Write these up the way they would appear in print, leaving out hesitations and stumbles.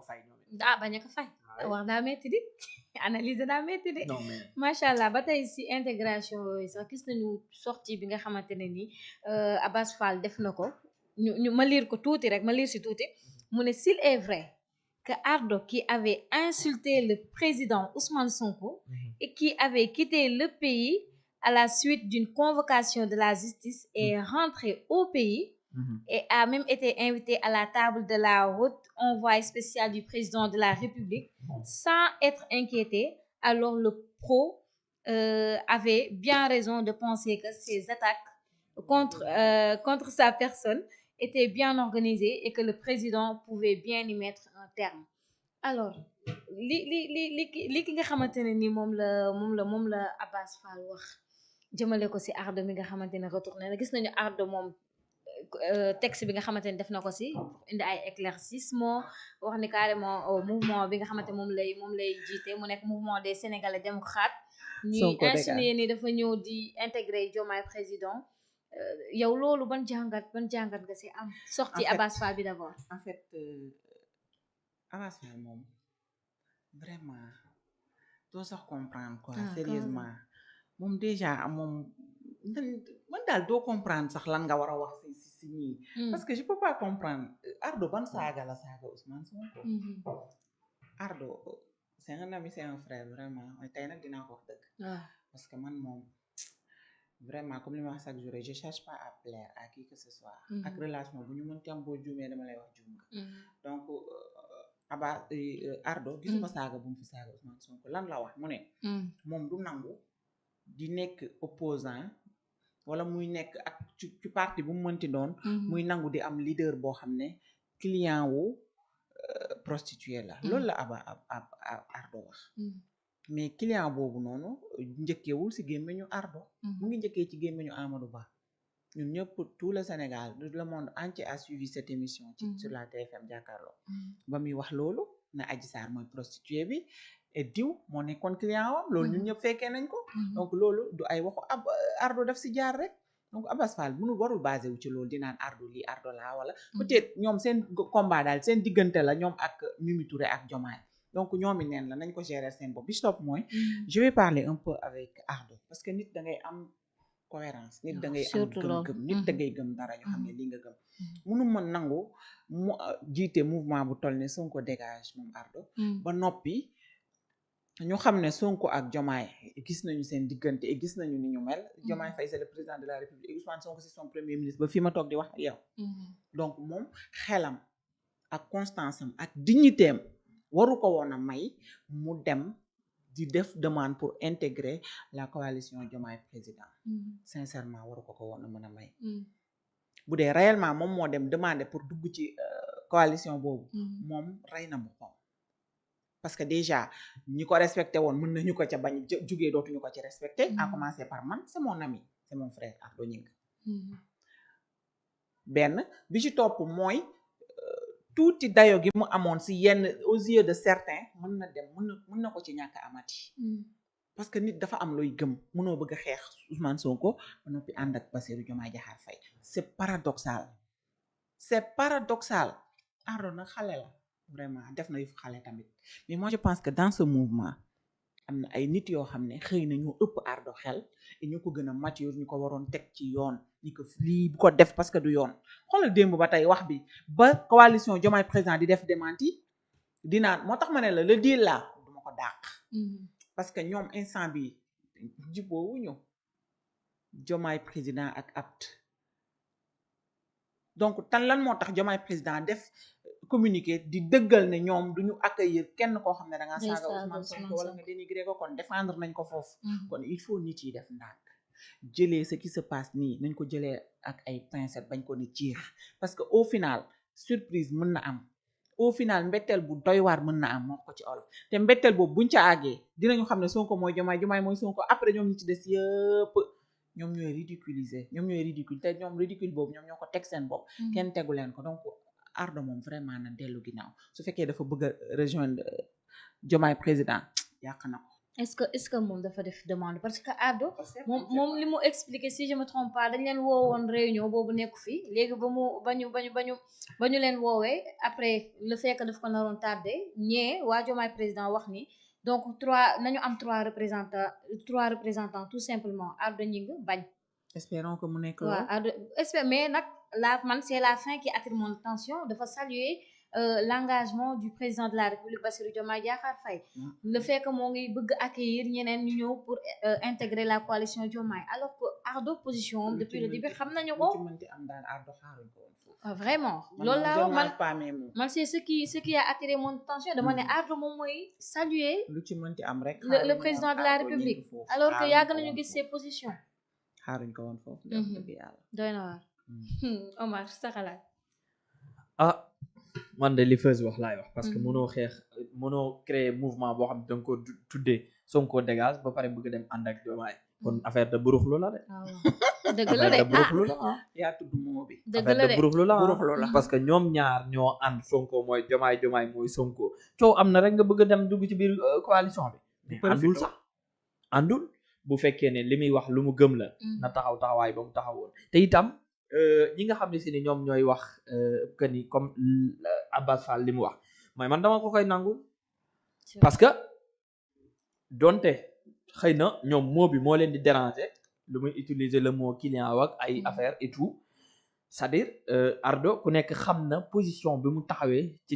fay ñoom bañ a ko fay wax daa metti di analyse daa metti di non mais macha allah ba tey si intégration yooyu sax gis nañu sortie bi nga xamante ne ni Abass Fall def na ko ñu ma lire ko tuuti rek ma lire si tuuti mu ne s'il est vrai que Ardo qui avait insulté le président Ousmane Sonko et qui avait quitté le pays à la suite d'une convocation de la justice est rentré au pays et a même été invité à la table de la haute envoyé spécial du président de la République sans être inquiété, alors le pro avait bien raison de penser que ces attaques contre sa personne étaient bien organisées et que le président pouvait bien y mettre un terme. Alors li ki nga xamante ne ni moom la Abass Fall wax jëmale ko ci Ardo mi nga xamante ne retourné na gis nañu Ardo moom texte bi nga xamante ne def na ko ci indi ay éclaircissement wax ni carrément mouvement bi nga xamante moom lay jiite mu nekk mouvement des Sénégalais démocrates ñuy insinuer ni dafa ñëw di intégrer Diomaye président yow loolu ban jàngat nga ci am sorti Abass Fall bi d'abord en fait Abass Fall moom vraiment doo sax comprendre quoi sérieusement moom déjà moom man daal doo comprendre sax lan nga war a wax si ñii parce que je peux pas comprendre Ardo ban saaga la saaga Ousmane Sonko Ardo c'est un ami c'est un frère vraiment tey nag dinaa ko wax dëgg parce que man moom vraiment comme li ma wax chaque jour je cherche pas à plaire à qui que ce soit ak relation bu ñu mënti am boo juumee dama lay wax juum nga donc Ardo gisuma saaga bu mu fi saaga Ousmane Sonko lan la wax mu ne moom du nangu di nekk opposant wala muy nekk ak ci parti bu mu mënti doon muy nangu di am leader boo xam ne client wu prostituée la loolu la Ardo wax mais client boobu noonu njëkkeewul si gémmiñu Ardo mu ngi njëkkee ci gémmiñu Amadou Ba ñun ñëpp tout le Sénégal le monde entier a suivi cette émission sur la TFM jàkkaarloo ba muy wax loolu na Adji Sarr mooy prostituée bi et diw moo nekkoon client wam loolu ñun ñëpp fekkee nañ ko donc loolu du ay waxu Ardo daf si jaar rek donc Abass Fall mënul warul basé wu ci loolu di naan Ardo lii Ardo laa wala peut-être ñoom seen combat daal seen diggante la ñoom ak Mimi Touré ak Diomaye donc ñoomi neen la nañ ko gérer seen bopp bi stop mooy je vais parler un peu avec Ardo parce que nit da ngay am cohérence nit da ngay am gëm-gëm nit da ngay gëm dara ñu xam ne li nga gëm mënu ma nangu mu jiite mouvement bu toll ne Sonko dégage moom Ardo ba noppi ñu xam ne Sonko ak Diomaye gis nañu seen diggante et gis nañu ni ñu mel Diomaye Faye c'est le président de la République et Ousmane Sonko c'est son premier ministre ba fii ma toog di wax ak yow donc moom xelam ak constance am ak dignité am waru ko woon a may mu dem di def demande pour intégrer la coalition Diomaye président sincèrement waru ko woon a mën a may bu dee réellement moom moo dem demander pour dugg ci coalition boobu moom rey na boppam parce que déjà ñi ko respecté woon mën nañu ko ca bañ jugee dootuñu ko ci respecté à commencer par man c'est mon ami c'est mon frère Ardo Gningue benn bi ci topp mooy tuuti dayo gi mu amoon si yenn aux yeux de certains mën na dem mën na ko ci ñàkk amati parce que nit dafa am looy gëm mënoo bëgg a xeex Ousmane Sonko ba noppi ànd ak Bassirou Diomaye Diakhar Faye c'est paradoxal Ardo nag xale la vraiment def na yu xale tamit mais moi je pense que dans ce mouvement am na ay nit yoo xam ne xëy na ñoo ëpp Ardo xel et ñu ko gën a mature ñu ko waroon teg ci yoon ñi ko lii bu ko def parce que du yoon xoolal démb ba tey wax bi ba coalition Diomaye président di def démenti dinaan moo tax ma ne la le deal là duma ko dàq parce que ñoom instant bi jubboowuñu Diomaye président ak APT donc tan lan moo tax Diomaye président def communiqué di dëggal ne ñoom duñu accueillir kenn koo xam ne da nga saaga Ousmane Sonko wala nga dénigré ko kon défendre nañ ko foofu kon il faut nit yi def ndànk jëlee ce qui se passe nii nañ ko jëlee ak ay pincettes bañ ko ni ciix parce que au final surprise mën na am au final mbetteel bu doy waar mën na am moo ko ci olof te mbetteel boobu buñ ca àggee dinañu xam ne Sonko mooy Diomaye mooy Sonko après ñoom ñi ci des yëpp ñoom ñooy ridiculiser ñoom ñooy ridicule te ñoom ridicule boobu ñoom ñoo ko teg seen bopp kenn tegu leen ko donc Ardo moom vraiment na dellu ginnaaw su fekkee dafa bëgg a rejoindre Diomaye président yàq na ko est-ce que moom dafa def demande parce que Ardo moom li mu expliqué si je me trompe pas dañ leen woowoon réunion boobu nekku fii léegi ba ñu leen woowee après le fait que daf ko naroon tardé ñee waa Diomaye président wax ni donc nañu am trois représentants tout simplement Ardo Gningue bañ. espérons que mu nekk waaw Ardo espère mais nag man c'est la fin qui attire mon attention dafa saluer l'engagement du président de la République Bassirou Diomaye Diakhar Faye le fait que moo ngi bëgg accueillir ñeneen ñu ñëw pour intégrer la coalition Diomaye alors que Ardo position am depuis le début xam nañu ko vraiment loolu laa man c'est ce qui a attiré mon attention dama ne Ardo moom mooy saluer lu ci mënti am rek le président de la République alors que yàgg nañu gis ses positions xaaruñ ko woon foofu dëgg yàlla doy na waar Omar sa xalaat man de li Feuz wax laay wax parce que mënoo créer mouvement boo xam ne danga ko tuddee Sonko dégage ba pare bëgg dem ànd ak Diomaye kon affaire de buruxlu la de dëgg la de buruxlu la yaa tudd moo bi dëgg affaire la de de buruxlu la parce que ñoom ñaar ñoo ànd Sonko mooy Diomaye mooy Sonko coow am na rek nga bëgg a dem dugg ci biir coalition bi mais àndul sax àndul bu fekkee ne li muy wax lu mu gëm la na taxawaay ba mu taxawoon te itam ñi nga xam ne si ni ñoom ñooy wax que ni comme Abbas Fall li mu wax mooy man dama ko koy nangul parce que donte xëy na ñoom moo bi moo leen di déranger lu muy utiliser le mot client wak ay affaire et tout c'est-à-dire Ardo ku nekk xam na position bi mu taxawee ci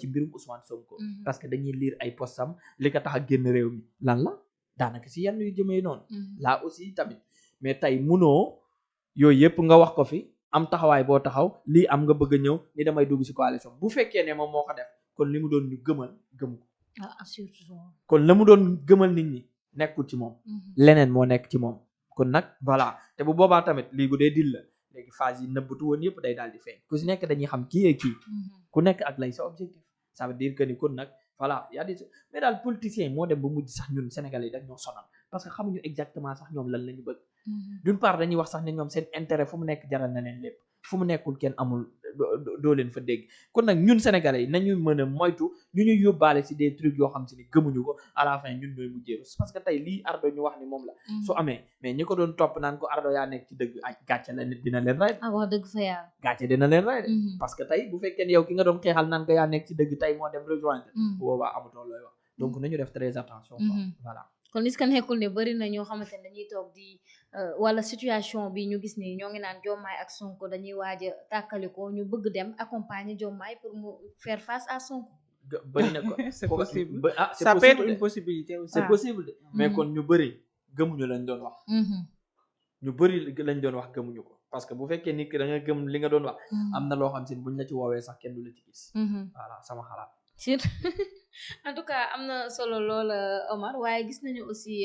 mbirum Ousmane Sonko parce que dañuy lire ay postam li ko tax a génn réew mi lan la daanaka si yenn yu jëmee noonu là aussi tamit mais tey munoo yooyu yëpp nga wax ko fi am taxawaay boo taxaw lii am nga bëgg a ñëw ni damay dugg ci coalition bu fekkee ne moom moo ko def kon li mu doon ñu gëm ko kon la mu doon gëmal nit ñi nekkul ci moom leneen moo nekk ci moom kon nag voilà te bu boobaa tamit lii bu dee dil la léegi phase yi nëbbatu woon yëpp day daal di feeñ ku si nekk dañuy xam kii et kii ku nekk ak lay sa objectif ça veut dire que ni kon nag voilà y a des mais daal politiciens moo dem ba mujj sax ñun Sénégalais yi dañ ñoo sonal parce que xamuñu exactement sax ñoom lan la ñu bëgg d'une part dañuy wax sax ne ñoom seen intérêt fu mu nekk jaral na leen lépp fu mu nekkul kenn amul doo leen fa dégg kon nag ñun Sénégalais yi nañu mën a moytu ñu ñuy yóbbaale si des trucs yoo xam si ni gëmuñu ko à la fin ñun ñooy mujjee parce que tey lii Ardo ñu wax ni moom la su amee mais ñi ko doon topp naan ko Ardo yaa nekk ci dëgg ay gàcce la nit dina leen rey wax dëgg fa yàlla gàcce dina leen rey de parce que tey bu fekkee ne yow ki nga doon xeexal naan ko yaa nekk ci dëgg tey moo dem rejoindre bu boobaa amatoo looy wax donc nañu def très attention voilà kon est-ce que nekkul ne bari na ñoo xamante ne dañuy toog di wala situation bi ñu gis ni ñoo ngi naan Diomaye ak Sonko dañuy waaj a tàkkaliko ñu bëgg dem accompagner Diomaye pour mu faire face à Sonko bari na ko c'est possible ça peut être une possibilité aussi c'est possible de mais kon ñu bëri gëmuñu lañ doon wax ñu bëri lañ doon wax gëmuñu ko parce que bu fekkee nit ki da nga gëm li nga doon wax am na loo xam si buñ la ci woowee sax kenn du la ci gis voilà sama xalaat en tout cas am na solo lool Omar waaye gis nañu aussi